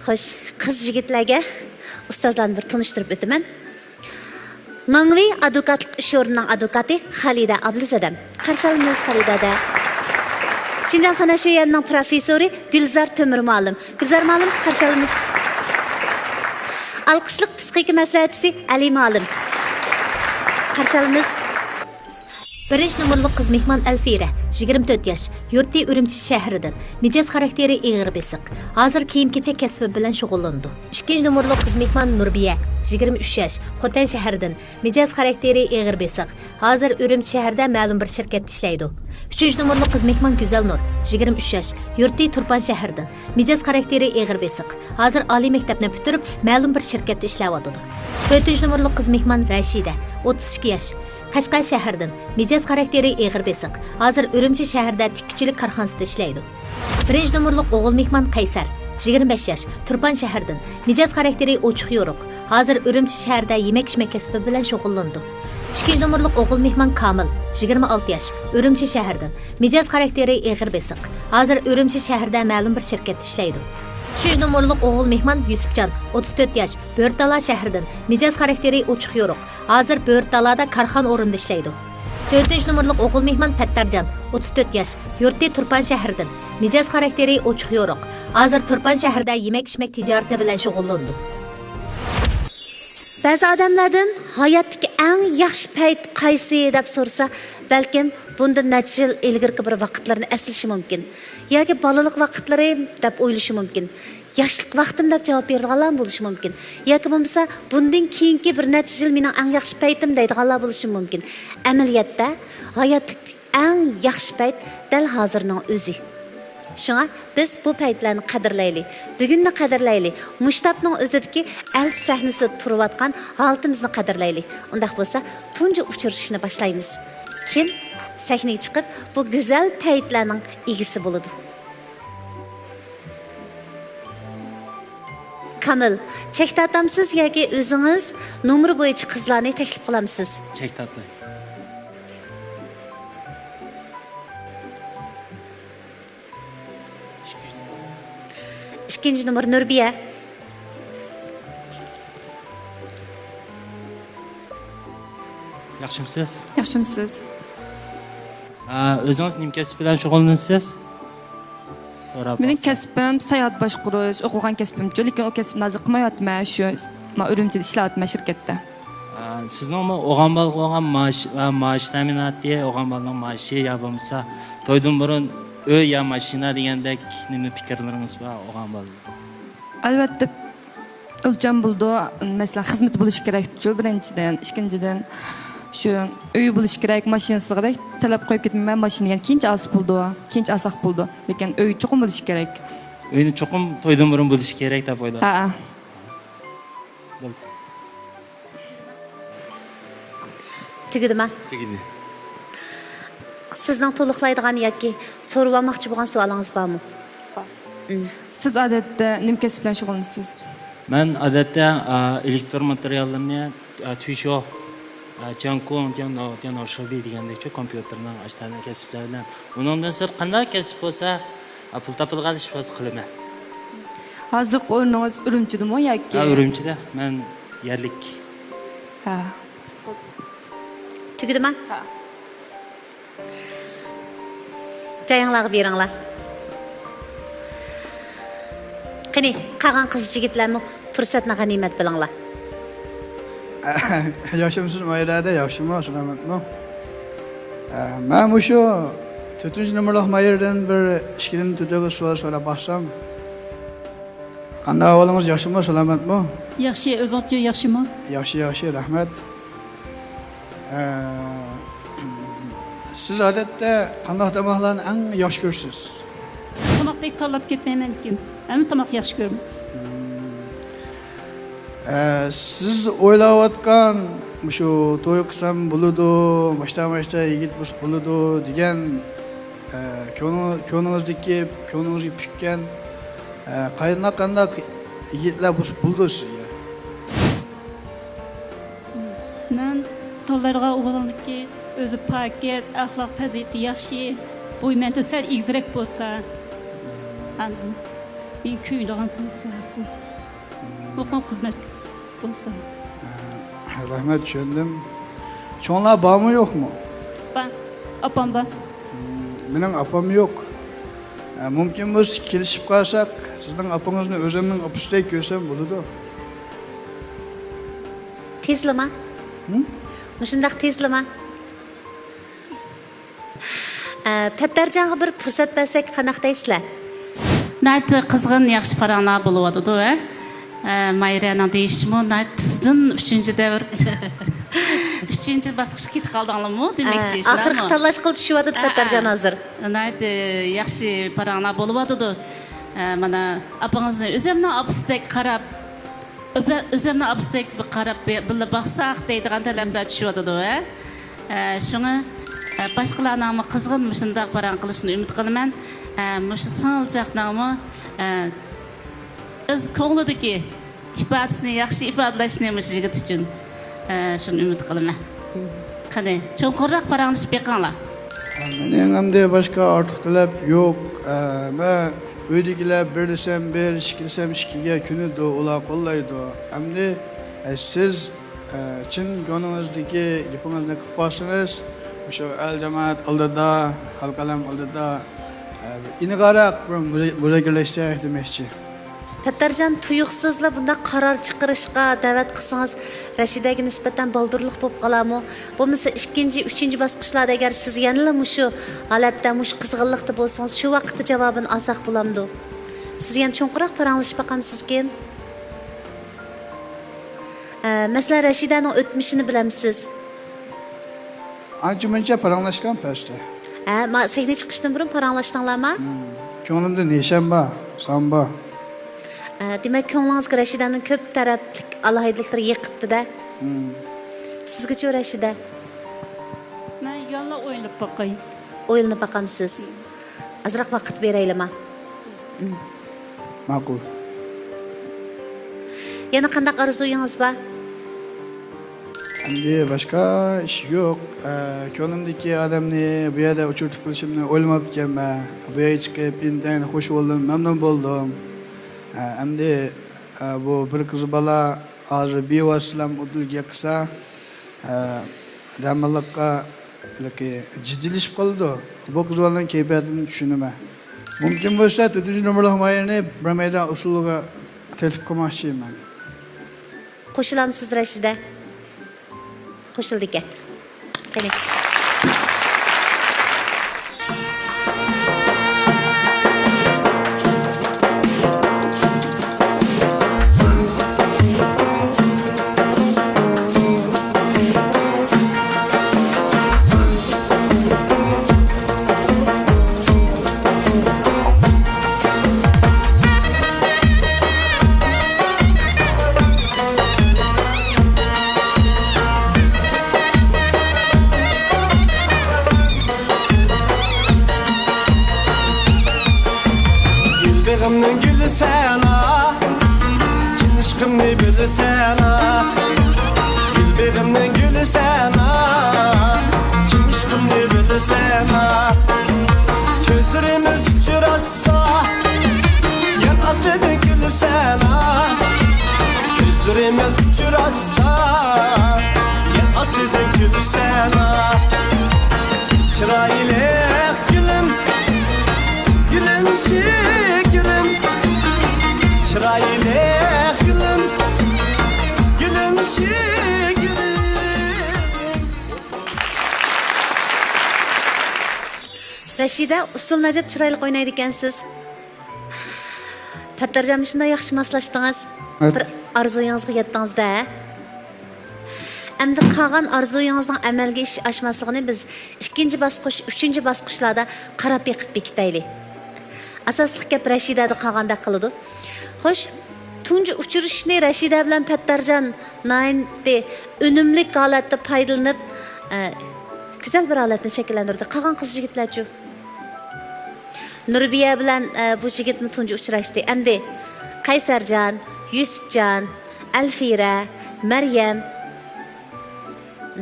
Xo'sh, qiz yigitlarga ustozlarni bir tanishtirib o'taman. Mangli advokatlik ish o'rnining advokati Xalida Abdulzadam. Qarshi olamiz Xalidada. Şinjan Sanat Şöyeninin profesörü Gülzar Tömür Muallim. Gülzar Muallim qarshi olamiz. Alqışlıq psixika maslahatchisi Ali Muallim. Qarshi olamiz. Birinchi numurli qiz mehmon Alfira, 24 yosh, yurti Urumchi shahridan. Mijoz xarakteri ig'ir besiq. Hozir kiyim-kechak kasbi bilan shug'ullandi. Ikkinchi numurli qiz mehmon Nurbiya, 23 yosh, Xotan shahridan. Mijoz xarakteri ig'ir besiq. Hozir Urumchi shahrida ma'lum bir shirkatda ishlaydi. 3-numurli qiz mehmon Güzel Nur, 23 yosh, yurti Turpan shahridan. Mijoz xarakteri ig'ir besiq. Hozir oliy maktabni bitirib, ma'lum bir shirkatda ishlayotdi. 4-numurli qiz mehmon Rashida, 32 yosh, Qashqar shahridan. Mijoz xarakteri ig'ir besiq. Hozir Urumchi shahrida tikkuchilik korxonasida ishlaydi. 1-numurli o'g'il mehmon Qaysar, 25 yosh, Turpan shahridan. Mijoz xarakteri ochiq yo'ruq. Hozir Urumchi shahrida yemak-ichmak kasbi bilan shug'ullandi. 2-numurli o'g'il mehmon Kamil, 26 yosh, Urumchi shahridan. Mijoz xarakteri ig'ir besiq. Hozir Urumchi shahrida ma'lum bir shirkatda ishlaydi. 3-numurli o'g'il mehmon Yusufjon, 34 yosh, Bo'rtala shahridan. Mijoz xarakteri ochiq yo'ruq. Hozir Bo'rtalada korxona o'rnida ishlaydi. 4-numurli o'g'il mehmon Pattarjon, 34 yosh, yurti Turpan shahridan. Mijoz xarakteri ochiq yo'ruq. Hozir Turpan shahrida yemak-ichmak tijorati bilan shug'ullandi. Ba'zi odamlardan hayotdagi eng yaxshi payt qaysi deb so'rasa, balkim bundan necha yil ilgirki bir vaqtlarni eslashi mumkin. Yoki bolalik vaqtlarim deb o'ylashi mumkin. Yoshlik vaqtim deb javob beradiganlar bo'lishi mumkin. Yoki bo'lmasa, bundan keyingi bir necha yil mening eng yaxshi paytim deydiganlar bo'lishi mumkin. Amaliyotda hayotdagi eng yaxshi payt dal hozirning o'zi. Şuna biz bu paytlarni qadrlaylik. Bugunni qadrlaylik. Mushtapning o'zidagi alt sahnasida turayotgan holatimizni qadrlaylik. Undaq bo'lsa, tunji uchrashishni boshlaymiz. Kim sahnaga chiqib bu go'zal paytlarning egisi bo'ladi. Kamil, chek tatamsiz yoki o'zingiz nomer bo'yicha qizlarni taklif qilamsiz? Chek tatmay. İkinci numar Nurbiya. Yaxshimisiz? Yaxshimisiz. O'zingiz nima kasb bilan shug'ullanasiz? Mening kasbim sayohat boshqarish, o'qigan kasbimcha, lekin o kasbni hozir qilmayapman, shu men Urumchida ishlayapman shirkatda. Sizning o'g'on bo'lgan maosh ta'minoti, o'g'on bo'lgan maoshi yo bo'lmasa, to'ydan burun uy yo mashina degandek nima fikrlaringiz bor o'g'on bo'ldi? Albatta o'lcham bo'ldi. Masalan, xizmat bo'lish kerak-ku birinchidan, ikkinchidan shu uy bo'lish kerak, mashinasi kerak. Talab qo'yib ketmayman, mashinaga keyinchi asib bo'ldi, keyinchi asaq bo'ldi. Lekin uy cho'qim bo'lish kerak. Uyni cho'qim to'ydan burun bo'lish kerak deb o'yladim. Ha. Tugidimi? Tugidi. Sizning to'liqlaydigan yoki so'rab olmoqchi bo'lgan savolingiz bormi? Siz odatda nima kasb bilan shug'ullanasiz? Men odatda elektr materiallarni tuysho, chankon, tianoshobi degandek kompyuterning ashtani kasblar bilan. Undan sir qanday kasb bo'lsa, pul topilgan ish qilaman. Hozir o'rningiz Urumchidami yoki? Urumchida. Men yerlik. Ha. Tugidimi? Ha. Joyinglarga beringlar. Qani, qolgan qiz yigitlarni fursatni g'animat bilinglar. Yaxshimisiz Mayirada, yaxshimi, salomatmi? Men shu 4-numurli Mayirdan bir ishkidan tutuga so'rab baxsam. Qanday ahvolingiz, yaxshimi, salomatmi? Yaxshi, o'zingizga yaxshimi? Yaxshi, rahmat. Siz odatda qanday tomoqlarni eng yaxshi ko'rasiz? Tomoqdek tanlab ketmayman-ku. Hamma tomoq yaxshi ko'raman. Siz o'ylayotgan shu to'y qilsam bo'ladi, boshdan yigit bo'ladi degan ko'nglingizdagi, ko'nglingizga pishgan qanday yigitlar bo'ldi sizga? Men to'ylarga o'g'limniki o'zi paket, axloq faziati yaxshi, bo'ymanda sal egizroq bo'lsa, Bir kuylagan bo'lsa, o'qib xizmat bo'lsa. Rahmet tushundim. Cho'nglar bormi yo'qmi? Ben, apam ben. Mening apam yo'q. Mumkin bo'lsa kelishib qolsak, sizning apangizni o'zimning opisidek ko'rsam bo'ladi. Tezlama? Mushundaq tezlama? Pattarjonga bir fursat bersak qanaqa deysizlar? Nayt qizg'in yaxshi paranglar bo'lyotdi, Mayraning deyishimi, nayt sizdan 3-davr 3-bosqichga ketib qoldinglarmi demoqchi shularmi? Oxirgi tanlash qilib tushyapti Pattarjon hozir. Nayt yaxshi paranglar bo'lyotdi. Mana apangizni o'zimning opisidek qarab, o'zimning opisidek qarab birga boqsaq deydigan talablar tushyotdi, Shuni boshqalarning qizg'in shunday parang qilishni umid qilaman. Mushu sağlıcaqnamı öz ko'nglidagi ifodasini yaxshi ifodalashni mush yigit uchun shuni umid qilaman. Qani, cho'nqurroq paranglashib beqinglar. Mening hamda boshqa ortiq talab yo'q. Men uydagilar bir desam bir, ikki desam ikkiga kunidu ular qo'llaydi. Hamda siz chin ko'nglingizdagi gapingizni qilib bo'lsangiz, o'sha el jamoat oldida, xalq alam oldida iniqaroq bir muzokiralashsak demoqchi. Pattarjon tuyuqsizlar bunda qaror chiqarishga da'vat qilsangiz, Rashidaga nisbatan baldurlik bo'lib qolarmi? Bo'lmasa 2-chi, 3-chi bosqichlarda agar siz yanada mushu holatda, mush qizg'inlikda bo'lsangiz, shu vaqtda javobini olsak bo'lamdi. Siz yana cho'nqiroq paranglashib boqamsizkin? Masalan, Rashidaning o'tmishini bilamsiz. Ancha-muncha paranglashgan pastda. Ma sahna chiqishdan burun paranglashdinglarmi? Ko'nglimda nishon bor, son bor. Demak, ko'nglingizga Rashidaning ko'p taraflik alohidaliklari yiqibdi-da. Sizga-chi Rashida? Ben yalla o'ylab bakayım. O'yinib boqamsiz. Azroq vaqt beraylikmi? Ma'qul. Yana qanday orzuyingiz bor? Endi boshqa ish yo'q. Ko'nglimdagi odamni bu yerda uchirtib qo'yishimni o'ylamabganman. Bu yerga chiqib, indan xush bo'ldim, mamnun bo'ldim. Endi bu bir qiz bola hozir bevositlam o'tilga qilsa, damalliqqa jiddilashib qoldi. Bu qiz bolaning kayfiyatini tushunaman. Mumkin bo'lsa 4-nomerlik mayini bir maydon usuliga telefon qilmoqchiman. Qo'shilamsiz Rashida? Qo'shildik. Qani. Gülbeğimnin gülü sana, cin aşkımni bil sana. Gülbeğimnin gülü sana, cin aşkımni bil sana. Gözlerimiz uçurasa, yan aslında gülü sana. Gözlerimiz uçurasa, yan aslında gülü sana. Çırayla gülüm, gülüm şekerim. Çırayla gülüm, gülüm şekerim. Rashida, usul najib chiroyli o'ynaydi ekansiz. Pattarjon shunday yaxshi moslashdingiz. Evet. Bir orzuyingizga yetdingiz-da. Endi qolgan orzuyingizning amalga oshmasligini biz 2-chi bosqich, 3-chi bosqichlarda qarab yiqib bekitaylik. Asosli gap Rashidada qolganda qiladi. Xo'sh, tunji uchrashishni Rashida bilan Pattarjon nayinti unumli holatda foydalanib, güzel bir holatni shakllantirdi. Qolgan qiz yigitlarchi? Nurbiya bilan bu yigitni tunji uchrashdi. Endi Qaysarjon, Yusufjon, Alfira, Maryam.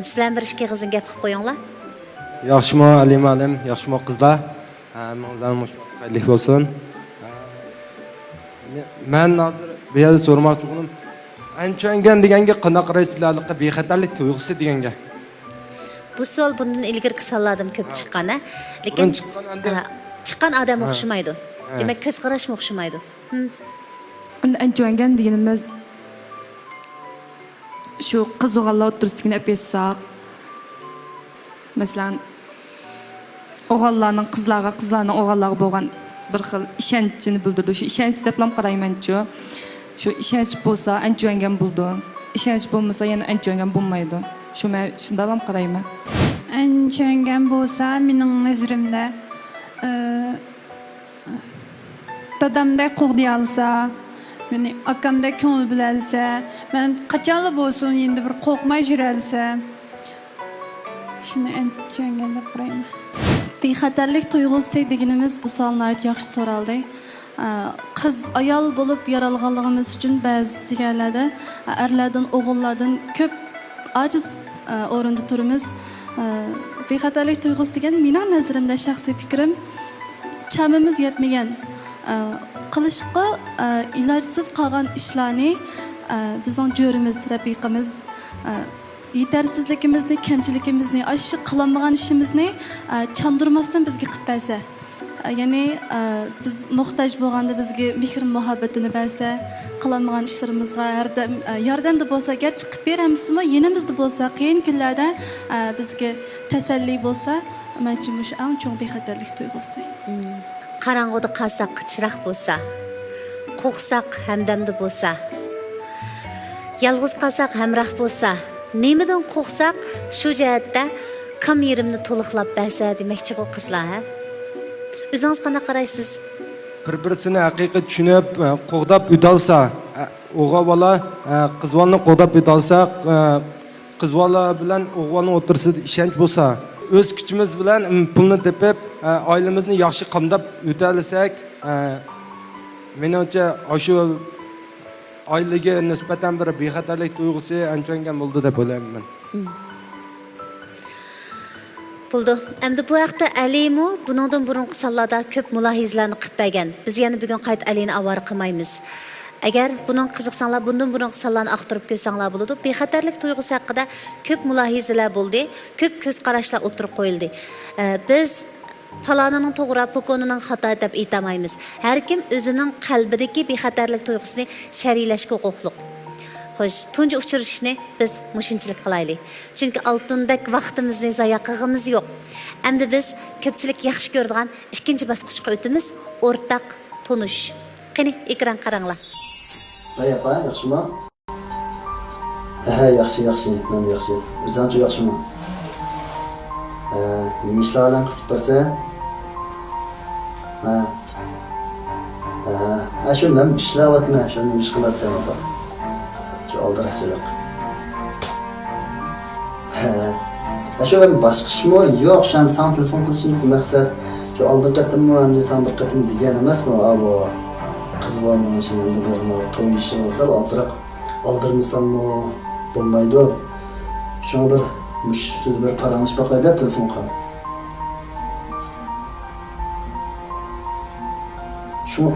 Sizlar bir ishga qizing gap qilib qo'yinglar. Yaxshimi Ali ma'lim, yaxshimi qizlar? Hammangizlar xayrli bo'lsin. men hozir bu yerda so'ramoqchi edim. Ancho'ngan deganga qanaqa qaraysizlarlikqa bexatarlik tuyg'usi deganga. Bu savol bundan ilgirki sonlardan ko'p chiqqan, lekin Bundan chiqqan endi- chiqqan odam o'xshamaydi. Demak, ko'z qarashim o'xshamaydi. Ancho'ngan deganimiz shu qiz o'g'illar o'tirsini olib yetsaq, masalan, o'g'illarning qizlarga, qizlarning o'g'illarga bo'lgan bir xil ishonchini bildirdi. Shu ishonch deb ham qarayman-ku. Shu ishonch bo'lsa ancho'ngan bo'ldi. Ishonch bo'lmasa yana ancho'ngan bo'lmaydi. Shu men shunday ham qarayman. Ancho'ngan bo'lsa, mening nazarimda dadamdek qo'g'diy olsa, meni akamdek ko'ngil bilalsa, men qachonli bo'lsin endi bir qo'rqmay yuralsa, shuni ancho'ngan deb qarayman. Bexatarlik tuyg'usi deganimiz bu savolni yaxshi so'raldi. Qiz ayol bo'lib yaralganligimiz uchun ba'zi yerlarda erlardan, o'g'illardan ko'p ojiz o'rinda turimiz. Bexatarlik tuyg'usi degan mening nazarimda shaxsiy fikrim chamimiz yetmagan qilishqa ilojsiz qolgan ishlarni bizning jo'rimiz, rafiqamiz yetersizligimizni, kamchiligimizni, aşı qilolmagan ishimizni chandurmasdan bizga qilib bersa, ya'ni biz muhtoj bo'lganda bizga mehr muhabbatini bersa, qilolmagan ishlarimizga yordamda bo'lsa, garchi qilib beramizmi, yenimizda bo'lsa, qiyin kunlarda bizga tasalli bo'lsa, menimcha shu eng chong bexatarlik tuyg'usi. Qarang'uda qalsaq chiroq bo'lsa, qo'rqsaq hamdamda bo'lsa, yolg'iz qalsaq hamroh bo'lsa, nemadan qo'rqsaq shu jihatda kam yerimni to'liqlab bersa demakchi bu qizlar. O'zingiz qanday qaraysiz? Bir-birini haqiqiy tushunib, qo'g'dab o'talsa, o'g'il bola qiz bolani qo'g'dab o'talsa, qiz bola bilan o'g'il bolani o'tirsida ishonch bo'lsa, o'z kuchimiz bilan pulni tepib, oilamizni yaxshi qamdab o'talasak, menimcha shu oilaga nisbatan bir bexatarlik tuyg'usi ancho'ngan bo'ldi deb o'ylayman. Bo'ldi. Endi bu haqda Alimu buningdan burungi sonlarda ko'p mulohizalarni qilib bergan. Biz yana bugun qayt Alini avvar qilmaymiz. Agar buning qiziqsanglar, bundan burungi sonlarni aqtirib ko'rsanglar bo'ladi. Bexatarlik tuyg'usi haqida ko'p mulohizalar bo'ldi, ko'p ko'z qarashlar o'tirib qo'yildi. Biz falonining to'g'ri, pokonining xato deb aytamaymiz. Har kim o'zining qalbidagi bexatarlik tuyg'usini sharhlashga huquqli. Xo'sh, tunji uchrashishni biz mushunchalik qilaylik. Chunki oltindek vaqtimizni zoya qilg'imiz yo'q. Endi biz ko'pchilik yaxshi ko'radigan ikkinchi bosqichga o'tamiz. O'rtaq tonish. Qani ekran qaranglar. Apa, yaxshimi? Yaxshi, men yaxshi. O'zimcha yaxshimi? Nima ishlardan qilib bersa? Shu men ishlayapman, shu nima ish qilyapman. Shu oldirashchilik. Shu men boshqa ishmi? Yo'q, shu ham san telefon qilishimni maqsad. Shu oldin qatimmi, endi san bir qatim degan emasmi? Bu qiz bolani shu endi bir to'y ishi bo'lsa, ozroq oldirmasammi bo'lmaydi. Shuna bir müşteri bir paranış bakaydı telefon kan. Şu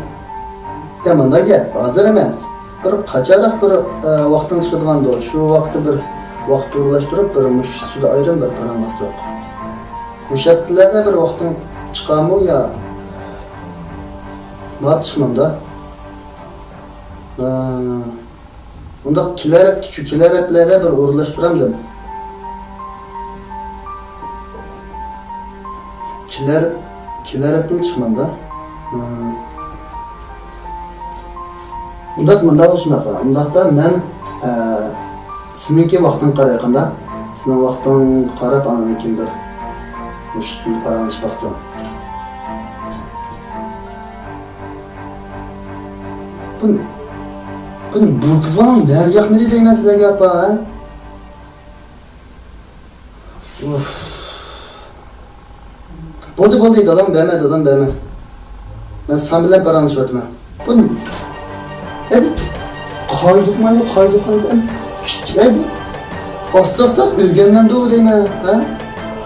temanda gel, hazır emez. Bir kaçarak bir vaktin çıkıdığan da şu vakti bir vakti ulaştırıp bir müşteri ayrım bir paranması. Müşterilerine bir vaktin çıkamı ya ne yap çıkmam da. Bunda kilaretlerle bir uğurlaştıram da. Kiler yaptım çıkmam da. Munda oluşunaqa. Undaqda men sizinki vaqtın qarayqanda, sizin vaqtın qarab ananın kim bir müşteri paranış baxsam. Bu kız bana nereye yakmedi deymen sizlerge yapma ha? Boldu adam verme. Ben sen bilen paranış verme. Bunu hep kaydıkmaydı. Hep aslarsa ülgenmem de o deyme.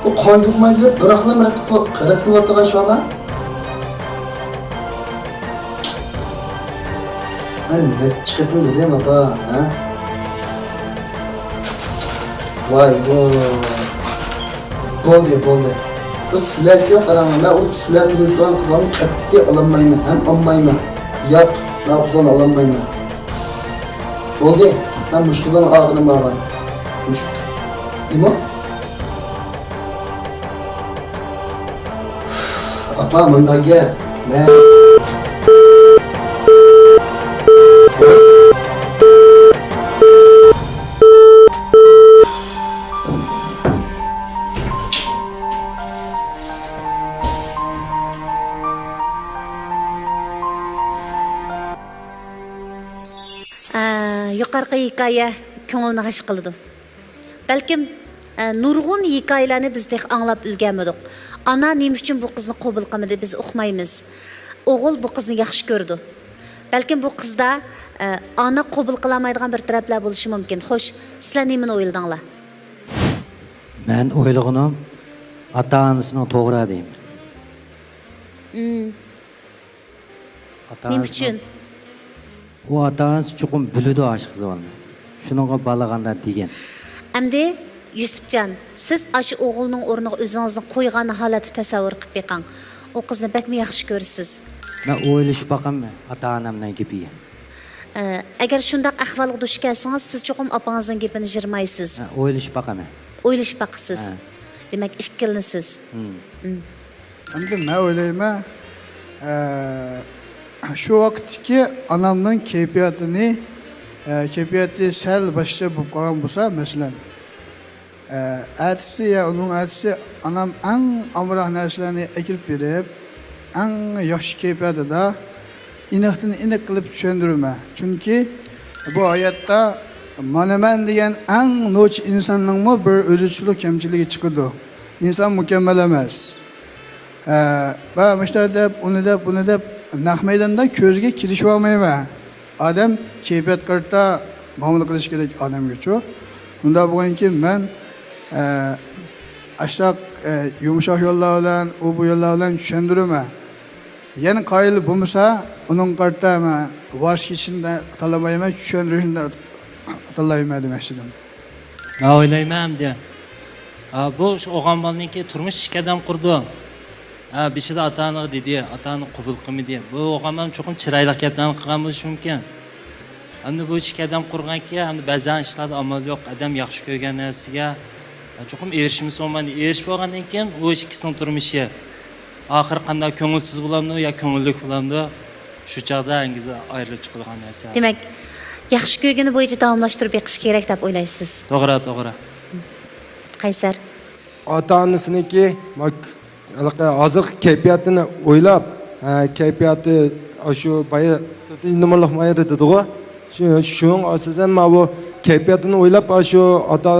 Bu kaydıkmaydı bırakla karakter vatığa şu an. Ben ne çıkıtım dedim apa, ha? Vay bu. Boldu. Bu silah yok karanlığı. Ben o silah tutuşturan kızlarını katli alamayım. Hem almayım. Yap, ne yapsan alamayım. Boldu. Ben bu kızın ağrını bağırayım. İmo? Apa mında gel. Ben... Yuqorqi hikoya ko'ngilni g'ash qildi. Balkim nurg'un hikoyalarni biz anglab ulganmadik. Ana nima uchun bu qizni qabul qilmadi biz uqmaymiz. O'g'il bu qizni yaxshi ko'rdi. Balkim bu qizda ana qabul qila olmaydigan bir taraflar bo'lishi mumkin. Xo'sh, sizlar nimani o'yladinglar? Men o'ylaganim ota-onasining to'g'ri deyman. Nima uchun? O ota-onasi chuqur biladi aşk qizlarni. Shuningga balag'anda degan. Endi Yusufjon, siz aşı o'g'ilning o'rniga o'zingizni qo'ygan holatni tasavvur qilib beqing. O qizni bakmi yaxshi ko'rsiz. Men o'ylashib baqaman ota-onamning gapiga. Agar shunday ahvolga duch kelsangiz, siz cho'qim opangizning gapini jirmaysiz. O'ylashib baqaman. O'ylashib baqsiz. Demak, ishkilnisiz. Endi men o'ylayman, şu vaqtki anamның keyfiyati sal boshqa bo'lib qolgan bo'lsa, masalan, ertesi ya onun ertesi anam eng amroq narsalarni ekib berib, eng yaxshi keyfiyatida iniq qilib tushundirma. Chunki bu hayotda mana men degan eng noch insonning bir o'zichilik kamchiligi chiqadi. İnsan mükemmel emas. Va mishtar deb, uni deb naq maydonda ko'zga kirishib olmayman. Odam keyfiyat qarta muomala qilish kerak odamga-chu. Unda bo'lganki men ashaq yumshoq yo'llar bilan, bu yo'llar bilan tushundiraman. Yana qoyil bo'lmasa, uning qarta men varsh ichida talamayman, tushuntirishda atalayman demoqchiman. Men o'ylayman de. Bu o'g'on bolniki turmush ishkadam qurdi. Bishida ota-ona dedi, ota-ona qabul qilmadi. Bu o'g'onam cho'qim chiroyli gaplarni qilgan bo'lishi mumkin. Endi bu ishkadam qurganki, endi ba'zan ishlarda amal yo'q, adam yaxshi ko'rgan narsaga cho'qim erishimiz olmadi. Erishib olgandan keyin u ikkisining turmushi oxir qanday ko'ngilsiz bo'lamdi yo ko'ngillik bo'lamdi, shu chaqda angiz ayrilib chiqilgan narsa. Demak, yaxshi ko'rgani bo'yicha davomlashtirib beqish kerak deb o'ylaysiz. To'g'ri. Qaysar? Ota-onasiniki hozirgi kayfiyatini o'ylab, kayfiyati shu boya 4 nomerlik mayr dedi-ku. Shuning asosidan men bu kayfiyatini o'ylab, shu ota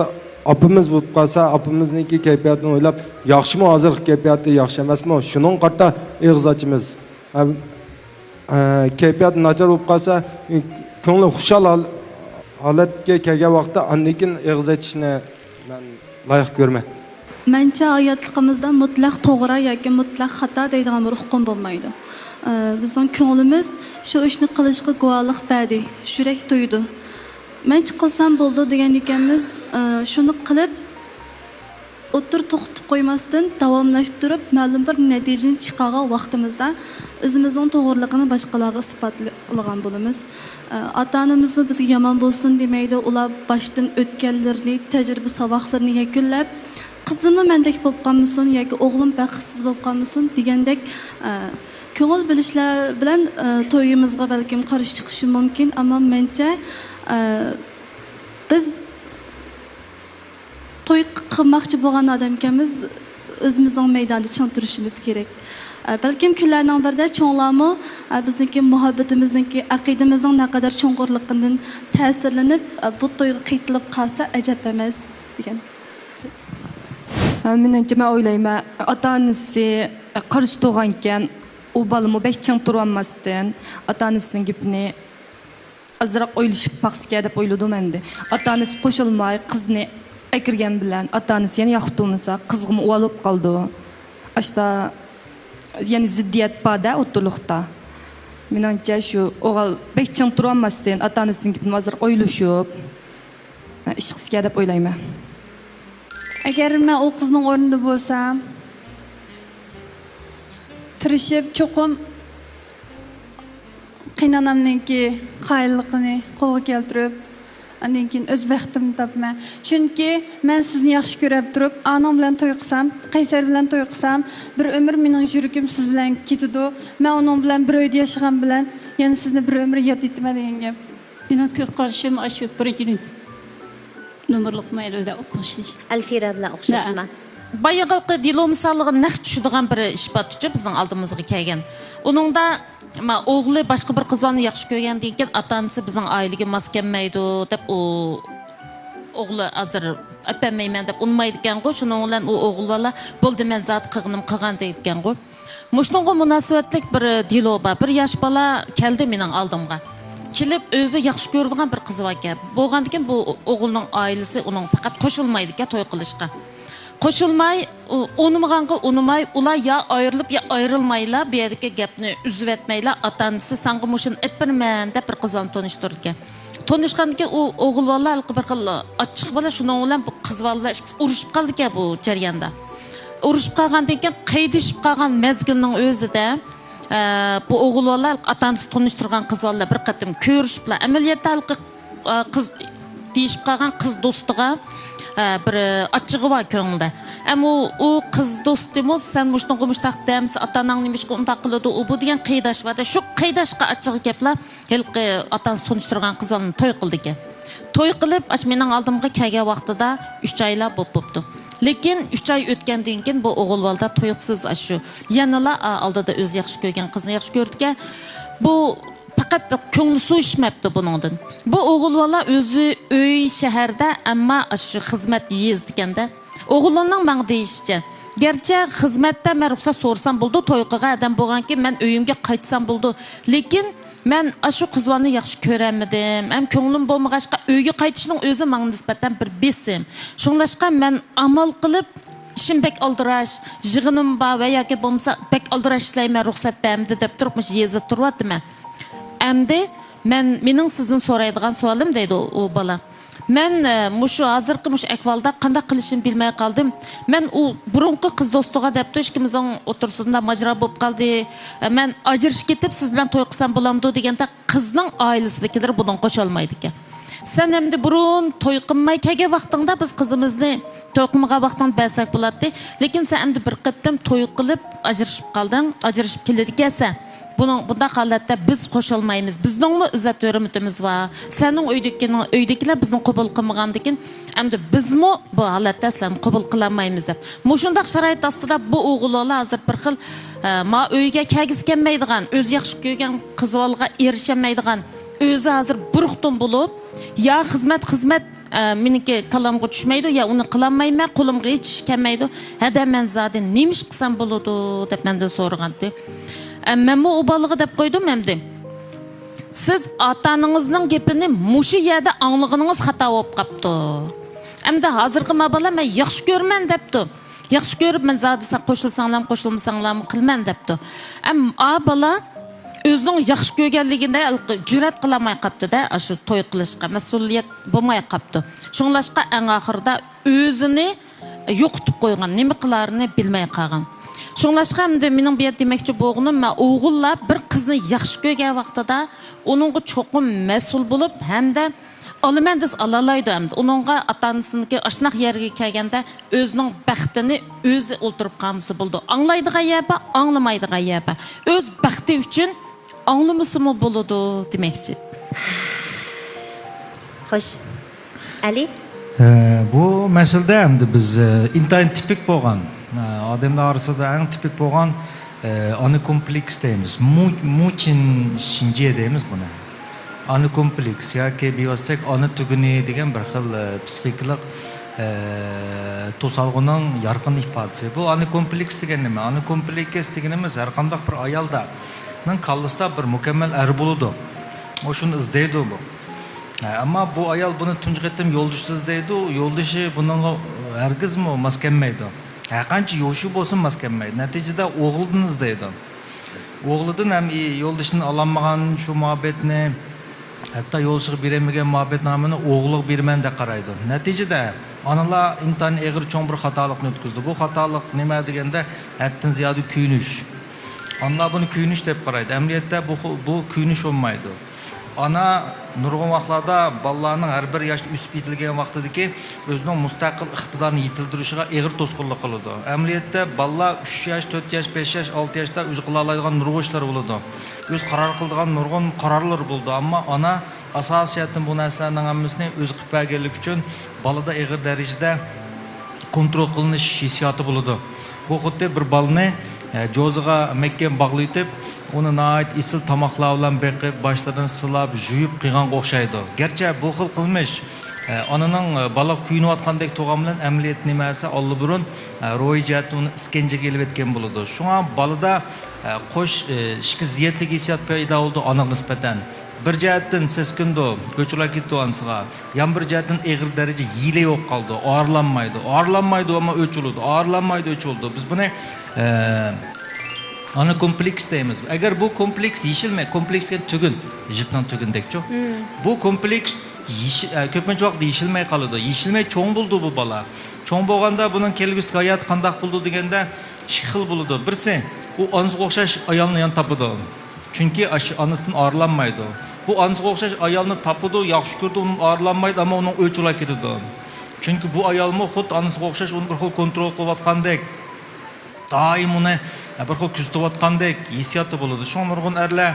opamiz bo'lib qolsa, opamizniki kayfiyatini o'ylab, yaxshimi hozirgi kayfiyati yaxshi emasmi? Shuning qarta eg'iz ochimiz. Kayfiyat nachar bo'lib qolsa, ko'ngli xushal holatga kelgan vaqtda andikin eg'iz ochishni men loyiq ko'rmayman. Mencha hayotligimizda mutlaq to'g'ri yoki mutlaq xato deydigan bir hukm bo'lmaydi. Bizning ko'nglimiz shu ishni qilishga guvohlik berdi, yurak to'ydi. Men qilsam bo'ldi degan ekanmiz, shuni qilib o'tir to'xtatib qo'ymasdan davomlashtirib ma'lum bir natijani chiqargan vaqtimizda o'zimizning to'g'riligini boshqalarga isbotlagan bo'lamiz. Ota-onamiz bizga yomon bo'lsin demaydi, ular boshdan o'tganlarini, tajriba saboqlarini yakunlab qizimni mendek bo'lib qolmasin yoki o'g'lim baxtsiz bo'lib qolmasin degandek ko'ngil bilishlar bilan to'yimizga balkim qarshi chiqishi mumkin, ammo mencha biz to'y qilmoqchi bo'lgan odamkamiz o'zimizning maydonda chang turishimiz kerak. Balkim kunlarning birida cho'nglarmi bizniki muhabbatimizniki aqidamizning naqadar cho'ng'irligidan ta'sirlanib bu to'yga qiyitilib qolsa ajab emas degan. Menimcha men o'ylayman, ota-onasi qarshi turgankan, u balami bek chang turolmasdan, ota-onasining gapini azroq o'ylashib baqsa deb o'yladim endi. Ota-onasi qo'shilmay qizni akirgan bilan, ota-onasi yana yoqtirmasa, qizg'im o'lib qoldi. Ashta yani ziddiyat bada o'tliqda. Menimcha shu o'g'il bek ching turolmasdan ota-onasining gapini hozir o'ylashib ish qilsa deb o'ylayman. Agar men o qizning o'rnida bo'lsam, tirishib cho'qim qiynanamningki qayliqini qo'lga keltirib, andan keyin o'z baxtimni topman. Chunki men sizni yaxshi ko'rib turib, onam bilan to'y qilsam, Qaysar bilan to'y qilsam, bir umr mening yuragim siz bilan ketadi. Men uning bilan bir uyda yashagan bilan, yana sizni bir umr yod etman degan gap. Mening ko'z qarashim shu birinchi nomerlik maylida o'qish. Alfira bilan o'xshashmi? Bayıqılqı dilo misallığı naq tushadigan bir ish bor tushib bizning oldimizga kelgan. Uningda o'g'li boshqa bir qizlarni yaxshi ko'rgandan keyin ota-onasi bizning oilaga mos kelmaydi deb o'g'li hozir apmayman deb unmaydi ekan-ku. Shuning bilan u o'g'il bola bo'ldi men zot qilganim qilgan deydi ekan-ku. Mushunga munosabatlik bir dilo bor. Bir yosh bola keldi mening oldimga. Kelib o'zi yaxshi ko'radigan bir qiz bor ekan. Bo'lgandan keyin bu o'g'ilning oilasi uning faqat qo'shilmaydi ekan to'y qilishga. Qo'shilmay, unumay, ular ya ayrılıp ya ayrılmayla bir yerdeki gapni üzüp etmeyla atanısı sanki muşun etpermen de bir kızını tanıştırdı ki. Tanışkandı ki o oğul valla bir xil açık bala şunun olan bu kız valla uruşup kaldı ki bu jarayanda. Uruşup kalgandan keyin qaydışıp kalgan mezgilning özü de bu oğul valla atanısı tanıştırgan kız valla bir qatim körüşüpla ameliyatda kız deyişip kalgan kız dostuğa bir açığı var köngülde. Ama o kız dostumuz sen muştun qumuştaq dəmsi atanang nimiş qundaq qılıdı o bu degan qıydaş var da şu qıydaşqa açığı gaplar hilqi atansı tanıştırgan qızlarını toy qıldı ki. Toy qılıp aç mening aldımga kelgan vaqtida 3 aylar bo'pti. Lekin 3 ay o'tgandan keyin bu o'g'il valda to'yiqsiz shu. Yanala aldida o'z yaxshi ko'rgan qizni yaxshi ko'rdiki. Bu faqat ko'ngli so'yishmabdi buningdan. Bu o'g'il bola o'zi uy shaharda, ammo shu xizmat yezdikanda o'g'ilning menga deyishicha, garchi xizmatda men ruxsat so'rsam bo'ldi, to'y qilgan odam bo'lganki, men uyimga qaytsam bo'ldi. Lekin men shu qizlarni yaxshi ko'ramadim. Ham ko'nglim bo'lmag'achqa uyga qaytishning o'zi menga nisbatan bir besim. Shunglashqa men amal qilib ishim bek aldirash, yig'inim bor va yoki bo'lmasa bek aldirash ishlayman, ruxsat bermadi deb turibmish yezib turyapman. Endi mening sizdan so'raydigan savolim deydi o bola. Men mushu hozirgi mush ahvolda qanday qilishimni bilmay qoldim. Men u burunqi qiz do'stiga debdi, ikkimizning o'tirsida majra bo'lib qoldi. Men ajrashib ketib siz bilan to'y qilsam bo'lamdi deganda qizning oilasidagilar bundan qo'shilmaydi ekan. Sen endi burun to'y qilmay kelgan vaqtingda biz qizimizni to'y qilmagan vaqtingda bersak bo'ladi. Lekin sen endi bir qatim to'y qilib ajrashib qolding, ajrashib keladigansan. Bunda holatda biz qo'shilmaymiz. Bizningmi izzat hurmatimiz va sening uydagilar bizni qabul qilmagandan keyin endi bizmi bu holatda sizlarni qabul qilmaymiz deb. Mushundaq sharoit ostida bu o'g'illar hozir bir xil ma uyga kelgis kelmaydigan, o'z yaxshi ko'rgan qizvolga erishamaydigan, o'zi hozir buruqdan bo'lib, ya xizmat meniki kalamga tushmaydi, ya uni qilolmayman, qo'limga hech kelmaydi. Hada men zodin nemish qilsam bo'ladi deb mendan so'ragandi. Men bu balığı deb qo'ydim endi. Siz ataningizning gapini mushu yerda anglag'ingiz xato bo'lib qopti. Endi hozirgi mabala men yaxshi ko'rman debdi. Yaxshi ko'rib men zodisa qo'shilsanglar, qo'shilmasanglar qilman debdi. A bola o'zining yaxshi ko'rganligida jur'at qilmay qopti-da, shu to'y qilishga mas'uliyat bo'lmay qopti. Shunglashqa eng oxirida o'zini yo'qotib qo'ygan, nima qilarini bilmay qolgan. Şunlaşqa endi mening bu yerda demoqchi bo'lganim, men o'g'illar bir qizni yaxshi ko'rgan vaqtida uningga cho'qim mas'ul bo'lib, hamda olaman deb alalaydi endi. Uningga ota-onasiniki ashnaq yerga kelganda o'zining baxtini o'zi o'ltirib qolmasa bo'ldi. Anglaydigan yapa, anglamaydigan yapa. O'z baxti uchun anglamasimi bo'ladi demoqchi. Xo'sh. Ali? Bu masalada endi biz intayin tipik bo'lgan odamlar orasida eng tipik bo'lgan ana kompleks deymiz. Muchin shinje deymiz buni. Ana kompleks yoki bevosita ana tuguni degan bir xil psixikalik to'salg'ining yorqin ifodasi. Bu ana kompleks degan nima? Ana kompleks deganimiz har qanday bir ayolda ning qallasida bir mukammal er bo'ladi. O shuni izlaydi bu. Ama bu ayol buni tunji qatim yo'ldosh izlaydi, yo'ldoshi bunga hargizmi mos kelmaydi. Qancha yo'shi bo'lsin mos kelmaydi. Natijada o'g'ildan izlaydi. o'g'lidan ham yo'ldashini ololmagan shu muhabbetni, hatto yo'lshiga berolmagan muhabbatnomani o'g'liga berman deb qaraydi. Natijada onalar intan eg'ir cho'ng bir xatolikni o'tkazdi. Bu xatolik nima deganda haddan ziyod kuyinish. Onalar buni kuyinish deb qaraydi. Amaliyotda bu kuyinish bo'lmaydi. Ana nurg'un vaqtlarda bolalarning har bir yoshda o'sib yetilgan vaqtidagi o'zining mustaqil iqtidorini yetildirishiga eg'ir to'sqinlik qiladi. Amaliyotda bolalar 3 yosh, 4 yosh, 5 yosh, 6 yoshda o'zi qila oladigan nurg'un ishlar bo'ladi. O'z qaror qiladigan nurg'un qarorlar bo'ldi, ammo ona asosiyatdan bu narsalarning hammasini o'zi qilib berganlik uchun bolada eg'ir darajada kontrol qilinish hissiyoti bo'ladi. Bu xuddi bir bolani jo'ziga mahkam bog'laytib, uni nait isil tomoqlar bilan beqib, boshlaridan silab, juyib qilganga o'xshaydi. Garchi bu xil qilmish onaning bola kuyinayotgandek tug'am bilan amaliyot nimasi oldiburun ro'y jihatda uni iskanjaga elib etgan bo'ladi. Shunga bolada qo'sh ishki ziyatlik hissiyot paydo bo'ldi onaga nisbatan. Bir jihatdan seskindi, ko'chirlar ketdi onasiga. Yan bir jihatdan eg'ir daraja yili yo'q qoldi, og'irlanmaydi. Og'irlanmaydi ammo o'chiladi. Og'irlanmaydi, o'childi. Biz buni ana kompleks deymiz. Agar bu kompleks yeshilmay, kompleksga tugun, jipdan tugundekchi. Bu kompleks ko'pincha vaqt yeshilmay qoladi. Yeshilmay cho'ng bo'ldi bu bola. Cho'ng bo'lganda buning kelgusi hayot qanday bo'ldi deganda ikki xil bo'ladi. Birsi u onasiga o'xshash ayolni yon topadi. Chunki onasidan og'irlanmaydi. Bu onasiga o'xshash ayolni topadi, yaxshi ko'rdi, uni og'irlanmaydi, ammo uning o'chirlar ketadi. Chunki bu ayolmi xuddi onasiga o'xshash uni bir xil kontrol qilayotgandek, doim uni bir xil kuzatayotgandek hissiyoti bo'ladi. Shu nurg'un erlar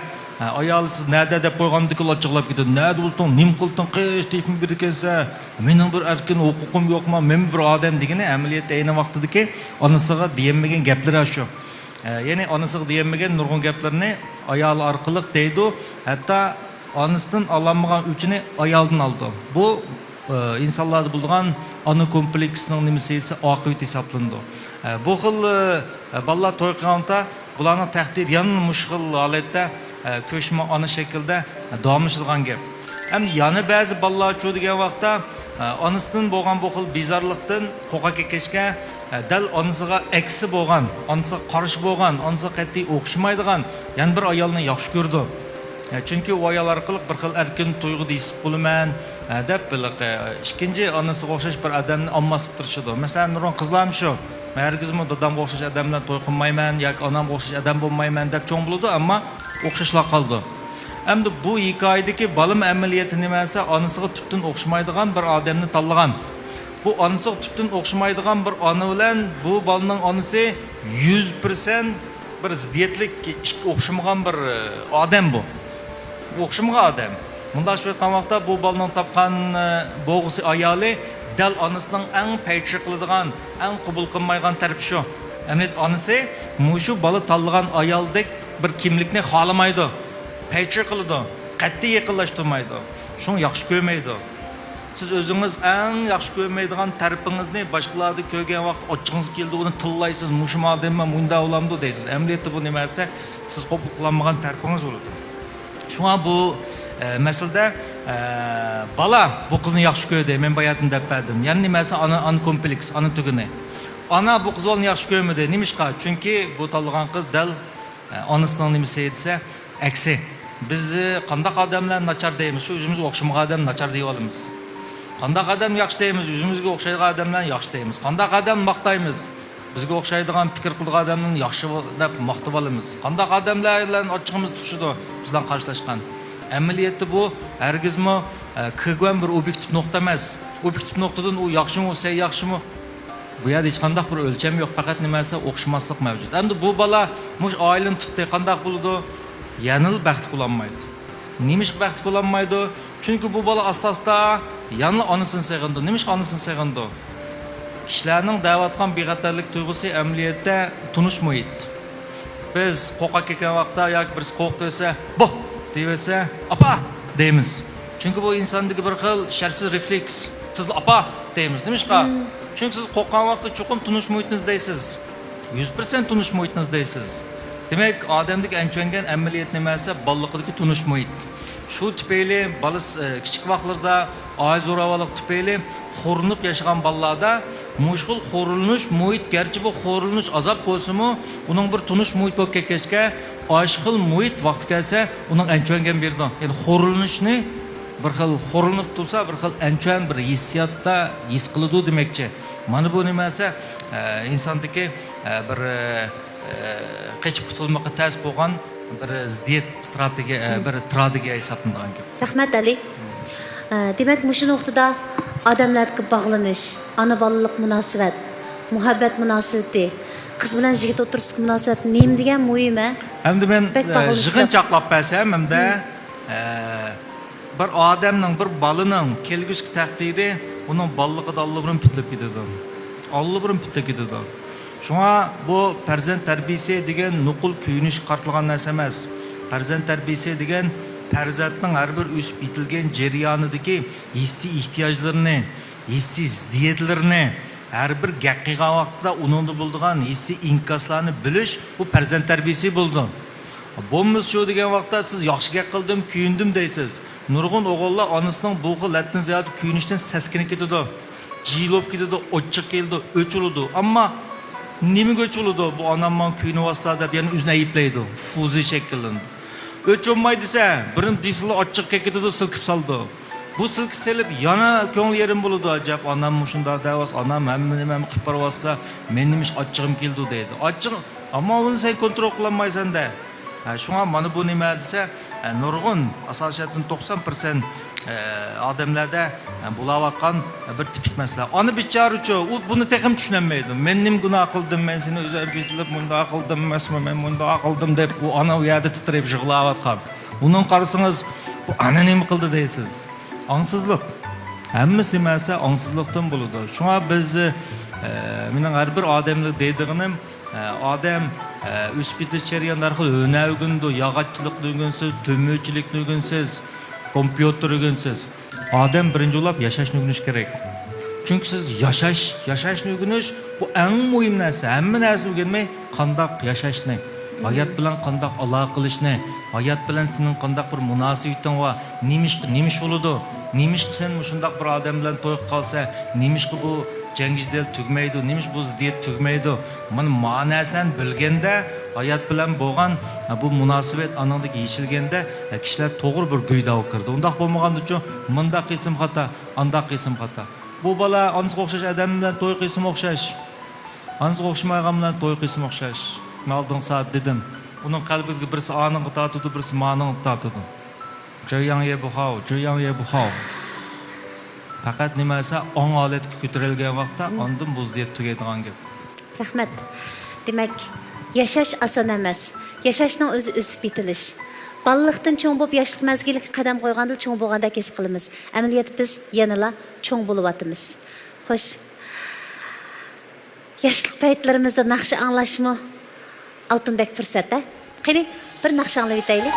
ayol siz nada deb qo'ygandek ochiqlab ketadi. Nada bo'ltong, nim qiltong, qish tefim bir ekansa, mening bir erkin huquqim yo'qmi, men bir odam degani amaliyotda ayni vaqtidagi onasiga deyilmagan gaplar shu. Ya'ni onasiga deyilmagan nurg'un gaplarni ayol orqali deydi, hatto onasidan ololmagan uchini ayoldan oldi. Bu insonlarda bo'lgan ona kompleksining nimasi esa oqibati hisoblandi. Bu xil bolalar to'y qilganda bularning taqdir yana mushkil holatda ko'chma ona shaklda davomlashgan gap. Ham yana ba'zi bolalar chu degan vaqtda onasidan bo'lgan bu xil bezorlikdan qo'qa kekeshga dal onasiga aksi bo'lgan, onasiga qarshi bo'lgan, onasiga qat'iy o'xshamaydigan yana bir ayolni yaxshi ko'rdi. Chunki u ayol orqali bir xil erkin tuyg'u deyib bo'laman deb ikkinchi onasiga o'xshash bir odamni olmasib turishdi. Masalan, nurg'un qizlar ham shu. Hargizmi dadamga o'xshash odam bilan to'y qilmayman yoki onamga o'xshash odam bo'lmayman deb cho'ng bo'ldi, ammo o'xshashlar qoldi. Endi bu hikoyadagi bolam amaliyoti nimasi onasiga tubdan o'xshamaydigan bir odamni tanlagan. Bu onasiga tubdan o'xshamaydigan bir ona bilan bu bolaning onasi 100% bir ziddiyatlik o'xshamagan bir odam bu. O'xshamagan odam. Bundash bir qamoqda bu bolaning topgan bo'g'isi ayoli dal onasining eng paychi qiladigan, eng qabul qilmaydigan tarafi shu. Amaliyot onasi mushu bola tanlagan ayoldek bir kimlikni xohlamaydi. Paychi qiladi, qat'iy yaqinlashtirmaydi. Shuni yaxshi ko'rmaydi. Siz o'zingiz eng yaxshi ko'rmaydigan tarafingizni boshqalarda ko'rgan vaqt ochig'ingiz keldi, uni tillaysiz, mushu odamman bunda olamdi deysiz. Amaliyotda bu nima esa siz qabul qilmagan tarafingiz bo'ladi. Shunga bu masalada bola bu qizni yaxshi ko'rdi, men bayatini deb berdim. Ya'ni nimasi ana kompleks, ana tuguni. Ana bu qizni yaxshi ko'rmadi. Nimishqa? Chunki bu tanlagan qiz dal onasining nimasi etsa, aksi. Biz qanday odamlar nachar deymiz, shu o'zimizga o'xshamagan odam nachar deb olamiz. Qanday odam yaxshi deymiz, o'zimizga o'xshaydigan odamlar yaxshi deymiz. Qanday odam maqtaymiz, bizga o'xshaydigan fikr qilgan odamning yaxshi deb maqtab olamiz. Qanday odamlar bilan ochig'imiz tushidi bizdan qarshilashgan. Amaliyotda bu hargizmi kirgan bir obyektiv nuqta emas. Obyektiv nuqtadan u yaxshimi, o'sa yaxshimi? Bu yerda hech qanday bir o'lcham yo'q, faqat nimasi o'xshamaslik mavjud. Endi bu bola mush oilani tutdi, qanday bo'ladi? Yanil baxt qilolmaydi. Nimish baxt qilolmaydi? Chunki bu bola asta-asta yanil onasini seg'indi. Nimish onasini seg'indi? Kishilarning da'vatgan bexatarlik tuyg'usi amaliyotda tunishmaydi. Biz qo'qa kelgan vaqtda yoki bir qo'q desa, "Bu" deysa, "Apa" deymiz. Chunki bu insondagi bir xil shartsiz refleks. Siz "Apa" deymiz. Nimishqa? Chunki siz qo'rqqan vaqtda cho'qim tunish muhitni deysiz. 100% tunish muhitni deysiz. Demak, odamdagi anchongan amaliyot nimasi? Bolaligidagi tunish muhit. Shu tufayli bola kichik vaqtlarda oiz zo'ravonlik tufayli xo'rinib yashagan bolalarda mushkul xo'rilinish muhit, garchi bu xo'rilinish azob bo'lsa-mu, uning bir tunish muhit bo'lib ketgachga aşkıl muhit vakti gelse onun ençöngen bir don. Yani xo'rlanishni bir xil xo'rlanib tursa bir xil ençön bir hissiyotda his qiladi demekçi. Mana bu nimasi insondagi bir qechib qutulmoqqa tez bo'lgan bir ziddiyat strategiya bir strategiya hisoblangan. Rahmat Ali. Demek bu noktada adamlarga bağlanış, ana balılık münasebet, muhabbet münasebeti, kız bilen jigit otursak münasebet neyim degan muhim ha? Endi men jig'in chaqlab bersam, hamda bir odamning, bir bolaning kelgusi taqdiri uning bolaligida Alloh bilan putlab ketadi. Alloh bilan putlab ketadi. Shunga bu farzand tarbiyasi degan nuqul kuyinish qartilgan narsa emas. Farzand tarbiyasi degan farzandning har bir o'sib yetilgan jarayonidagi hissiy ehtiyojlarini, hissiy ziddiyatlarini her bir daqiqa vaqtida uningda bo'lgan hissiy inkaslarni bilish bu farzand tarbiyasi bo'ldi. Bo'lmasa shu degan vaqtda siz yaxshi gap qildim, kuyindim deysiz. Nurg'un o'g'illar onasining bu xillatdan ziyod kuyinishdan saskinib ketadi. Jiyilib ketadi, ochiq keldi, o'chiladi. Ammo nimaga o'chiladi? Bu onam men kuyinib deb yana o'zini ayiblaydi. Fuzi shakllandi. O'chilmay desa, birim disli ochiq ketadi, silkib soldi. Bu silkib selib yana ko'ngil yerim bo'ladi. Ajab, onam shunda davos, onam nima qilib borsa, men nimish ochig'im keldi deydi. Ochiq, ammo uni sen kontrol qilolmaysan-da. Shunga mana bu nima desa, nurg'un asosiyatdan 90% odamlarda bo'layotgan bir tipik masala. Ona bichora-chu, u buni texim tushunmaydi. Men nim gunoh qildim, men seni o'zgartirib bunda qildim emasmi, men bunda qildim deb u ona u yerda titrab yig'layotgan. Uning qarasangiz bu ana nima qildi deysiz. Angsızlık. Hammasi nimasi angsızlıktan bo'ladi. Shunga biz mening har bir odamlik deydiganim odam o'sib ketish jarayonida o'rnag'indi, yog'ochchilikni o'rgansiz, to'murchilikni o'rgansiz, kompyuter o'rgansiz. Odam birinchi bo'lib yashashni o'rganish kerak. Chunki siz yashashni o'rganish bu eng muhim narsa. Hamma narsa o'rganmay qandoq yashashni, hayot bilan qandoq aloqa qilishni, hayot bilan sening qandoq bir munosabating va nimish bo'ladi. Nimish sen shundoq bir odam bilan to'y qilsa, nimish bu jangijdel tugmaydi, nimish bu ziddiyat tugmaydi. Mana ma'nosini bilganda, hayot bilan bo'lgan bu munosabat anandagi yeshilganda kishilar to'g'ri bir go'yda o'kirdi. Undaq bo'lmaganda uchun mundaq qism xato, andaq qism xato. Bu bola onasiga o'xshash odam bilan to'y qilsa o'xshash. Onasiga o'xshamagan bilan to'y qilsa o'xshash. Men oldin saat dedim. Uning qalbiga birisi aningga tortadi, birisi ma'ningga tortadi. Joyang ye bu hav, joyang ye bu hav. Fakat nimasi ong holatga ko'tarilgan vaqtda ondan buzdiyat tugaydigan gap. Rahmat. Demak, yashash oson emas. Yashashning o'zi o'sib yetilish. Balliqdan cho'ng bo'lib yoshlik mazgiliga qadam qo'yganda cho'ng bo'lgandek his qilamiz. Amaliyotda biz yanala cho'ng bo'lyapmiz. Xo'sh. Yoshlik paytlarimizda naqsh anglashmi? Oltindek fursat-a? Qani, bir naqsh anglab o'taylik.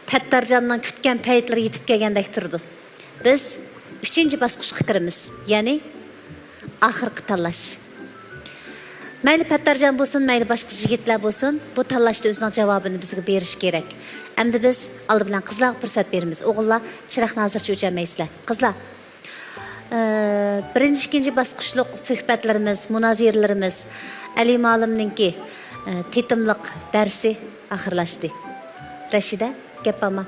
Pattarjanning kutgan paytlari yetib kelgandek turdi. Biz 3-chi bosqichga kiramiz, ya'ni oxirgi tanlash. Mayli Pattarjan bo'lsin, mayli boshqa yigitlar bo'lsin, bu tanlashda o'zining javobini bizga berish kerak. Endi biz oldi bilan qizlarga fursat beramiz. O'g'illar chiroqni hozircha o'chirmaysizlar. Qizlar, birinchi, ikkinchi bosqichliq suhbatlarimiz, munoziralarimiz Ali Ma'limninki tetimliq darsi oxirlashdi. Rashida, gap olma.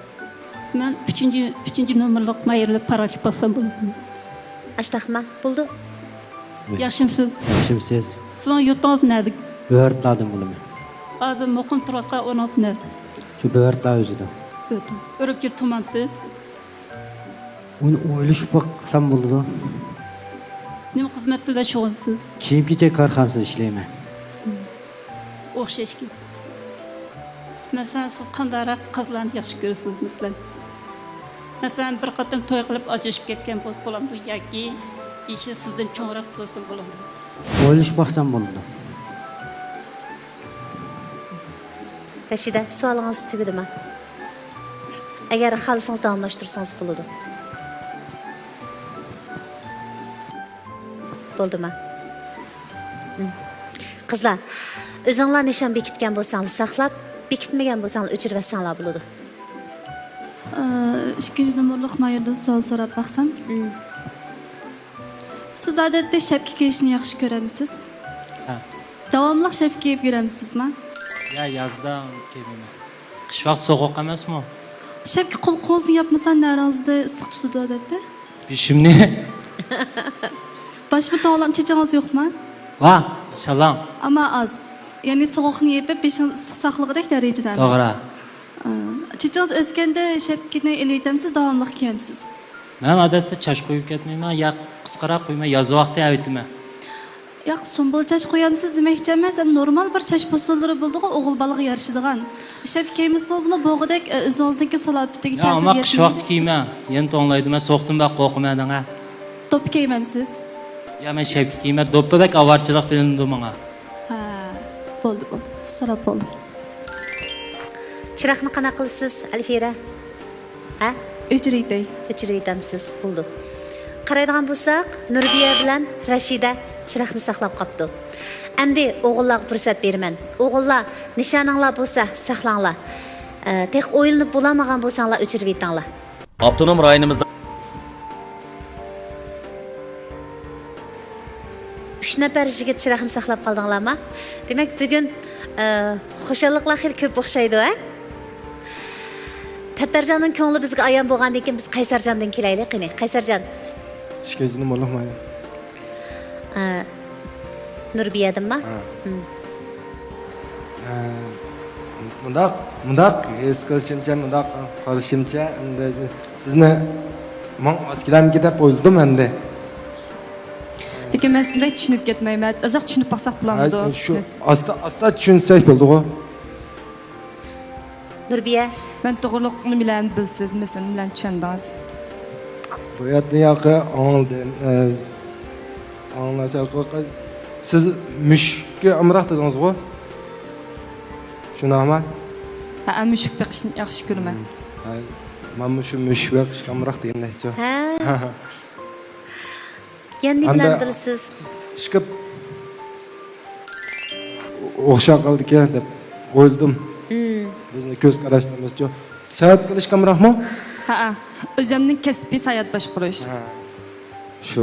Men 3-chi nomerlik mayirli parachib bo'lsam bo'ladi. Ashtahma, bo'ldi. Yaxshimisiz? Yaxshimisiz? Sizning yurtingiz nerede? Böğürtladım bunu ben. Hozir muqim turaqqa 16 ne? Şu böğürtla özüdüm. Örüp yurtmansiz. Onu oyluş baksam buldu. Nima xizmat bilan shug'ulsiz? Kiyim kechak korxonasida ishlayman. O'xshash ki. Masalan, siz qandayroq qizlarni yaxshi ko'rasiz, masalan, bir qatam to'y qilib ajrashib ketgan bo'lamdi yoki ishi sizdan cho'ngroq bo'lsa bo'ladi. Oyluş baksam buldu. Rashida, savolingiz tugudimi? Agar xohlasangiz davomlashtirsangiz bo'ladi. Bo'ldimi? Qizlar, o'zinglar nishon bekitgan bo'lsanglar saqlab, bekitmagan bo'lsanglar o'chirib olsanglar bo'ladi. 2-chi nomerlik mayirdan savol so'rab baqsam. Siz odatda shapka kiyishni yaxshi ko'ramisiz? Ha. Davomli shapka kiyib yuramisizmi? Ya yozda kiymayman. Qish vaqti sovuq emasmi? Shapka qo'zni yapmasan narangizda issiq tutadi odatda. Bishimni. Boshqa tog'lam chechangiz yo'qmi? Va, shalom. Ammo az. Ya'ni sovuqni yepib beshin issiq saqlig'idek darajada. To'g'ri. Chechangiz o'sganda shapkani eliytamsiz, davomli kiyamsiz. Men odatda chash qo'yib ketmayman, ya qisqaroq qo'yman, yoz vaqti aytmayman. Yo'q, so'mbul chash qo'yamsiz demoqchi emas, ham normal bir chash posullari bo'ldi-ku, o'g'il balaga yarashadigan. Shapka kiymasizmi, bo'g'idek o'zingizniki salobitdagi ta'sir Ya, ammo qish vaqti kiyman. Endi to'nglaydiman, so'qdim va qo'rqmadim ha. Top kiymamsiz? Ya men shapka kiyman, do'ppabak avarchilik bilindi menga. Ha, bo'ldi. So'rab bo'ldi. Chiroqni qana qilasiz, Alfira? Ha? O'chirayday. O'chirib aytamsiz, bo'ldi. Qaraydigan bo'lsak, Nurbiya bilan Rashida chiroqni saqlab qopdi. Endi o'g'illarga fursat beraman. O'g'illar, nishoninglar bo'lsa, saqlanglar. Tek o'yinib bo'lamagan bo'lsanglar, o'chirib aytinglar. Avtonom rayonimizda 3 nafar yigit chiroqni saqlab qoldinglarmi? Demak, bugun xo'shalliqlar xil ko'p o'xshaydi, ha? Pattarjonning ko'ngli bizga ayon bo'lgandan keyin biz Qaysarjondan kelaylik, qani. Qaysarjon. Ishkajini bo'lmaydi. Nurbiyadimmi? Mundaq, his qilishimcha, mundaq qarashimcha, endi sizni men oskilamga deb o'yladim endi. Lekin men sizni tushunib ketmayman. Uzoq tushunib baqsaq bo'lamdi. Shu asta tushunsak bo'ldi-ku. Nurbiya, men to'g'riliqni bilan bilsiz, men bilan tushundingiz. Bu yerda yoqi anglashaq siz mushukka amroq dedingiz-ku? Shunaqmi? Ha, mushuk beqishni yaxshi ko'raman. Men mushuk beqishga amroq degandachi. Ha. Yangi bilan bilsiz. Chiqib o'xsha qildi-ku deb o'yladim. Bizni ko'z qarashimizcha sayohat qilish kamroqmi? Ha, o'zimning kasbiy sayohat boshqarish. Shu.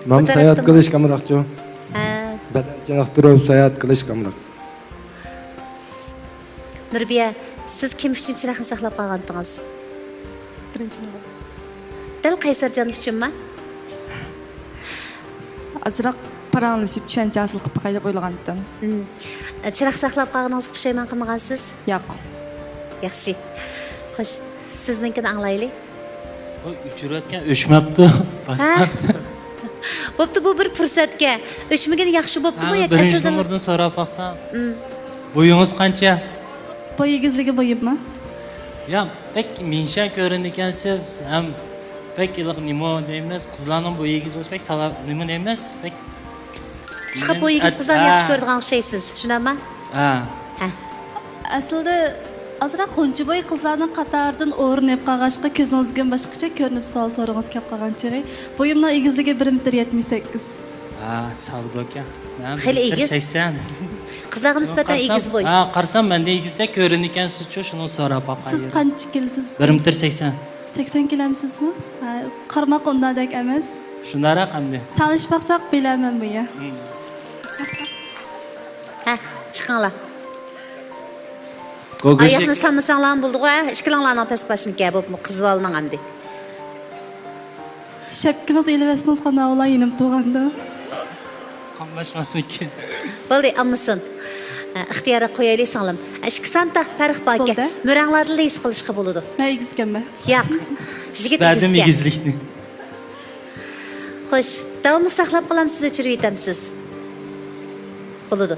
Men sayohat qilish kamroqchi. Ha. Badanchilik turib sayohat qilish kamroq. Nurbiya, siz kim uchun chiroqni saqlab qolgandingiz? Birinchi nima? Dal Qaysarjon uchunmi? Azroq paranglashib tushuncha hosil qilib qo'yay deb o'ylagandim. Chiroq saqlab qolganingizga pushaymon qilmagansiz? Yo'q. Yaxshi. Xo'sh, sizninkini anglaylik. Voy, uchirayotgan o'chmabdi. Bo'pti, bu bir fursatga. O'chmagan yaxshi bo'ptimi yoki birinchi nomerdan so'rab baqsam. Bo'yingiz qancha? Bo'yingizligi bo'yibmi? Ya, pek minsha ko'rin ekansiz. Ham pek nima deymiz, qizlarning bo'yingiz bo'lsa pek salab nima deymiz? Pek chiqib bo'yingiz qizlarni yaxshi ko'radigan o'xshaysiz, shunami? Ha. Aslida Azra Xonchiboy qizlarning qatoridan o'rinib qolg'achqa ko'zingizga boshqacha ko'rinib savol so'rag'ingiz kelib qolgan chig'i. Bo'yimning egizligi 1.78. Ha, savdo ekan. Xeli egiz. 80. Qizlarga nisbatan egiz bo'y. Ha, qarasam menda egizda ko'rin ekansiz, shuni so'rab boqay. Siz qancha kelsiz? 1.80. 80 kilamsizmi? Ha, qarmoq undadek emas. Shunday raqamda. Tanishib baqsaq bilaman bu ya. Ha, chiqinglar. Gogo Oyoqni sanmasanglar bo'ldi-ku, ishkilanglarning past boshini kab bo'lib qizvolning hamdi. Shapkimiz elivəsiniz qana ola yenim to'g'anda. Qamlashmasmiki. Bo'ldi, ammasin. İxtiyara qo'yaylik singlim. 2 santa farq bor ekan. Muranglarni his qilishga bo'ladi. Men egizganman. Yo'q. Yigit Badim egizga. egizlikni. Xo'sh, davomli saqlab qolamiz, siz o'chirib yetamsiz. Bo'ladi.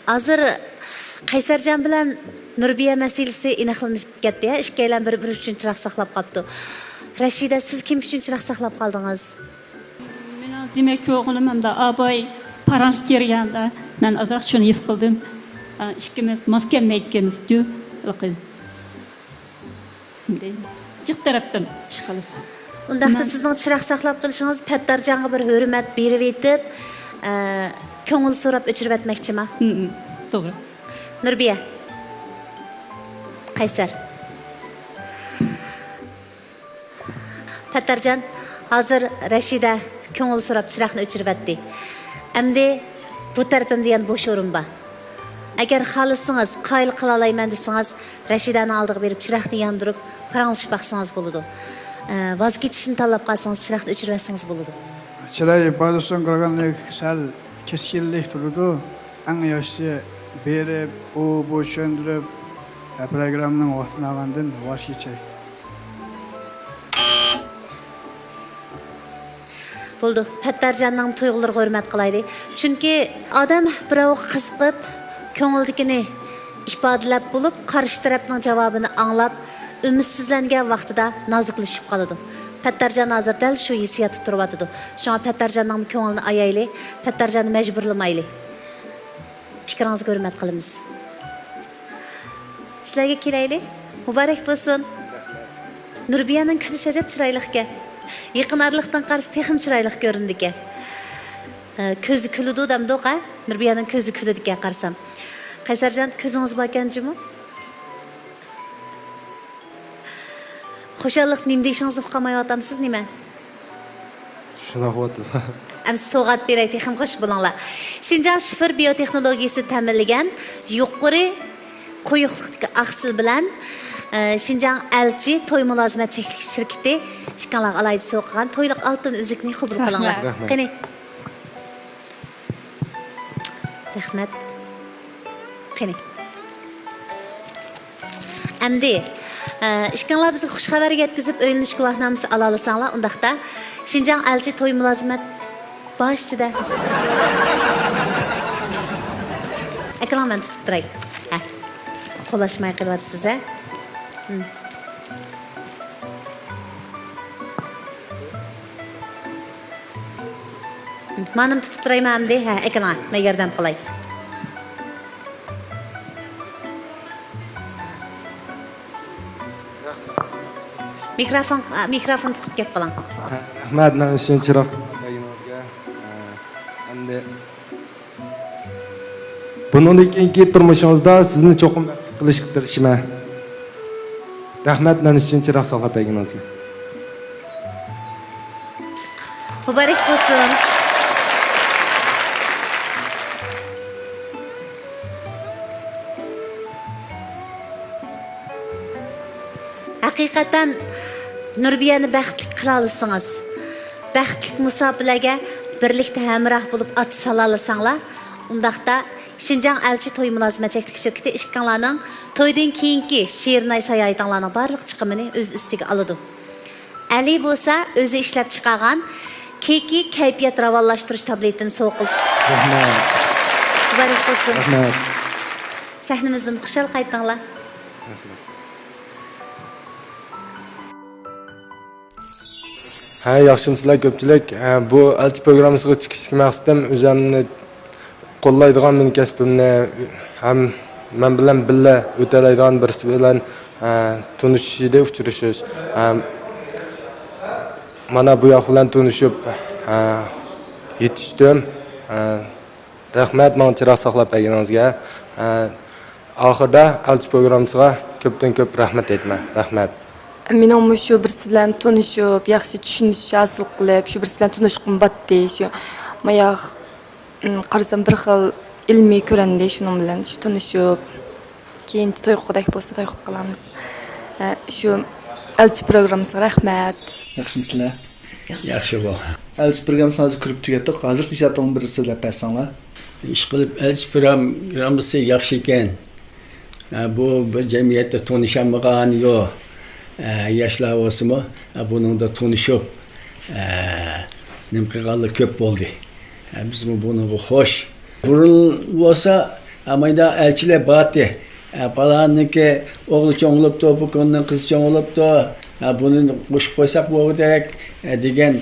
Hozir Qaysarjon bilan Nurbiya masalasi aniqlanib ketdi. Ikkalan bir uchun chiroq saqlab qolibdi. Rashida, siz kim uchun chiroq saqlab qoldingiz? Mening demakchi o'g'lim hamda aboy parans kelganda men azaq shuni his qildim. Ikkimiz mahkamga ekanmiz-ku. Jiq tarafdan ish qilib. Undaqda sizning chiroq saqlab qilishingiz Pattarjonga bir hurmat berib etib, ko'ngil so'rab o'chirib etmoqchimi? To'g'ri. Nurbiya. Qaysar. Pattarjon, hozir Rashida ko'ngil so'rab chiroqni o'chirib etdi. Endi bu tarafimda yana bo'sh o'rin bor. Agar xohlasangiz, qoyil qila olayman desangiz, Rashidani oldiga berib chiroqni yondirib, paranglashib baqsangiz bo'ladi. Vaz kechishni tanlab qolsangiz, chiroqni o'chirib etsangiz bo'ladi. Chiroy ifodasidan qaraganda sal keskinlik turadi. Eng yaxshisi berib, u bu tushuntirib, programmaning vaqtini olgandan voz kechay. Bo'ldi. Pattarjonning tuyg'ulariga hurmat qilaylik. Chunki odam birov qiziqib, ko'ngildagini ifodalab bo'lib, qarshi tarafning javobini anglab, umidsizlangan vaqtida noziklashib qoladi. Pattarjon hozir dal shu hissiyatda turibdi. Shunga Pattarjonning ko'nglini ayaylik, Pattarjonni majburlamaylik. Fikringizga hurmat qilamiz. Sizlarga kelaylik. Muborak bo'lsin. Nurbiyaning kuni shajab chiroyli ekan. Yaqin oraliqdan qarshi texim chiroyli ko'rindi ekan. Ko'zi kuludi damdoqa. Nurbiyaning ko'zi kuludi ekan qarsam. Qaysarjon, ko'zingiz bor ekanmi? Xo'shallik nima deyishingizni uqamayapsiz nima? Shuna qo'ydi. Ammo so'g'at beray, texim xo'sh bo'linglar. Xinjiang shifr biotexnologiyasi ta'minlagan yuqori qo'yiqlikdagi aqsil bilan Xinjiang elchi to'y mulozimat cheklik shirkati chiqqanlar alayda so'qgan to'yliq oltin uzukni qabul qilinglar. Qani. Rahmat. Qani. Endi ishkanlar bizga xush xabar yetkazib o'yinish guvohnomasi ola olsanglar, undaqda Xinjiang elchi to'y mulozimat boshida. Ekrandan tutib turay. Ha. Qo'llashmay qilyapsiz, ha? Manam tutib turayman hamda, ha, ekran, men yordam qilay. Mikrofon tutib kelib qoling. Rahmat, men uchun chiroq qo'yganingizga. Endi bundan keyingi turmushingizda sizni cho'qim qilishga tirishaman. Rahmat, men uchun chiroq saqlab qo'yganingizga. Muborak bo'lsin. Haqiqatan Nurbiyani baxtli qila olsangiz, baxtli musobalarga birlikda hamroh bo'lib at sala olsanglar, undaqda Xinjiang elchi to'y mulozimat cheklik shirkati ishkanlarning to'ydan keyingi Şirinay sayohatinglarning barliq chiqimini o'z ustiga oladi. Ali bo'lsa, o'zi ishlab chiqargan keki kayfiyat ravonlashtirish tabletini so'qilish. Rahmat. Muborak bo'lsin. Rahmat. Sahnimizdan xushal qaytinglar. Ha, yaxshimsizlar ko'pchilik. Bu elchi programmasiga chiqishga maqsadim o'zimni qo'llaydigan meni kasbimni ham men bilan birga o'talaydigan birisi bilan tanishishda uchrashish. Mana bu yoq bilan tanishib yetishdim. Rahmat menga chiroq saqlab berganingizga. Oxirida Elchi programmasiga ko'pdan ko'p rahmat aytaman. Rahmat. Mening shu birisi bilan tanishib, yaxshi tushunish hosil qilib, shu birisi bilan tanishqim batdi. Shu mayaq qarasam bir xil ilmiy ko'rindi shuning bilan shu tanishib, keyin to'yqudek bo'lsa to'y qilib qolamiz. Shu Elchi programmasiga rahmat. Yaxshisizlar? Yaxshi bo'l. Elchi programmasini hozir ko'rib tugatdik. Hozir hissiyotlarni bir so'zlab bersanglar. Ish qilib Elchi programmasi yaxshi ekan. Bu bir jamiyatda tanishamagan yo'q. Yoshlar bo'lsa-mu, buningda tanishib, nima qilganlar ko'p bo'ldi. Biz buningga xo'sh. Burun bo'lsa, amayda elchilar bordi. Palaniki o'g'li cho'ngilibdi, bu kunning qizi cho'ngilibdi. Buni qo'shib qo'ysak bo'g'dak degan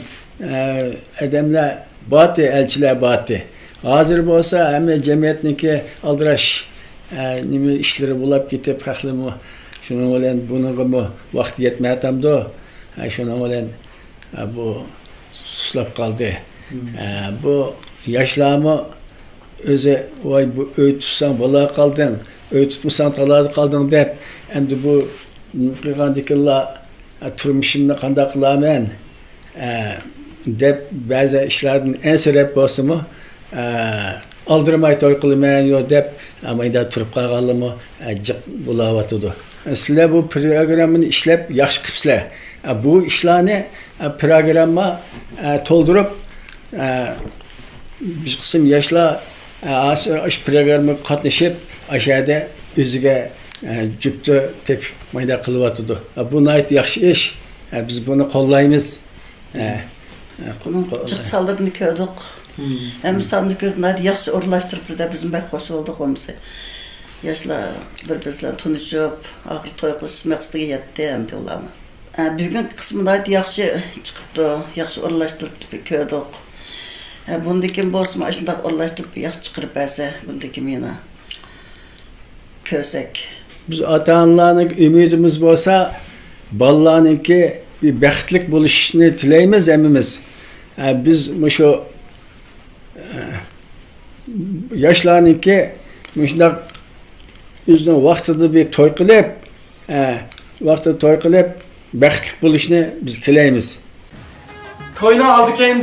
odamlar bordi, elchilar bordi. Hozir bo'lsa, hamma jamiyatniki aldirash nima ishlari bo'lib ketib, haqlimi shuning bilan buningga vaqt yetmayapti. Shuning bilan bu suslab qoldi. Bu yoshlarmi o'zi voy bu uy tutsang bola qolding, uy tutmasang talada qolding deb endi bu qilgandikilar turmushimni qanday qilaman deb ba'zi ishlardan ensirab bo'lsa-mu aldırmay to'y qilmayman yo deb amayda turib qolganlarmi jiq bo'layotdi. Sizlar bu programmani ishlab yaxshi qilibsizlar. Bu ishlarni programma to'ldirib bir qism yoshlar shu programmaga qatnashib ashada o'ziga jupti tep mayda qilyotdi. Bu nihoyat yaxshi ish. Biz buni qo'llaymiz. Çık saldırını gördük. Hem sandık gördük, yaxşı orlaştırıp da bizim bek hoş olduk olmasa. Yaşlar bir-birimizle tanışıp, ahir toy qilish maqsadiga yetdi hem de ulama. Bugün kısmında yaxşı çıkıptı, yaxşı orlaştırıp gördük. Bundaki bo'lsa, shunday orlaştırıp yaxşı chiqarib bersa, bundaki meni ko'rsak. Biz ota-onalarning umidimiz bo'lsa, bolalarniki bir baxtli bo'lishini tilaymiz hammamiz. Biz shu yoshlarniki shunday o'zining vaqtida bir to'y qilib, baxtli bo'lishni biz tilaymiz. To'yni oldi keyin